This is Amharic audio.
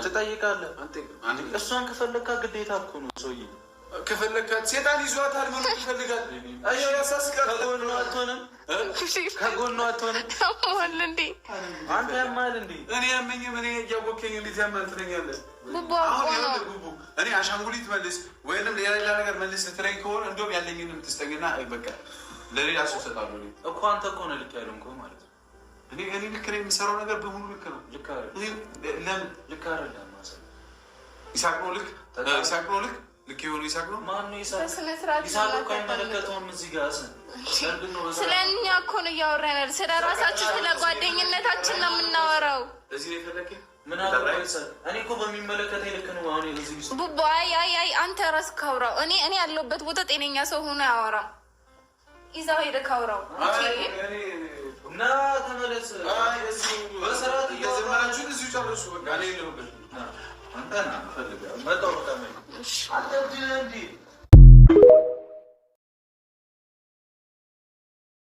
ትጠይቃለህ። እሷን ከፈለግካ ግዴታ እኮ ነው ሰውዬ። ከፈለግካት ሴጣን ይዟታል። ምን ትፈልጋል? ያሳስቃል። ከጎኗ አትሆንም? ከጎኗ አትሆንም? ያማል እንዴ? አንተ ያማል እንዴ? እኔ ያመኝም እኔ እያወከኝ እንዴት ያማል ትለኛለህ? እኔ አሻንጉሊት መልስ ወይንም ሌላ ነገር መልስ ልትለኝ ከሆነ እንደውም ያለኝንም ትስጠኝና በቃ ለሌላ ሰው እሰጣለሁ እኮ። አንተ እኮ ነው ልክ ያለው እኮ ማለት ነው። እኔ ልክ ነው የምሰራው ነገር በሙሉ ልክ ነው። ለምን ልክ አይደለም? ይሳቅ ነው ልክ ይሳቅ ነው ልክ ልክ የሆነ ይሳቅ ነው። ማነው ይሳቅ? ይሳቅ እኮ አይመለከተውም እዚህ ጋር ስለ እኛ እኮ ነው እያወራን ያለ። ስለ ራሳችን ስለ ጓደኝነታችን ነው የምናወራው። እዚህ ነው የፈለግህ? ምን አገባኝ? እኔ እኮ በሚመለከተኝ ልክ ነው። አሁን እዚህ ቢስ ቡቡ አይ አንተ ራስህ ካውራው። እኔ ያለሁበት ቦታ ጤነኛ ሰው ሆኖ አያወራም። ይዛው ሄደህ ካውራው እና ተመለስ። በስርዓት እየዘመራችሁ እዚሁ ጨርሱ። በቃ እኔ የለሁበትም። አንተ ና ፈልጋ መጣሁ። በጣም አልተብድነ እንዲ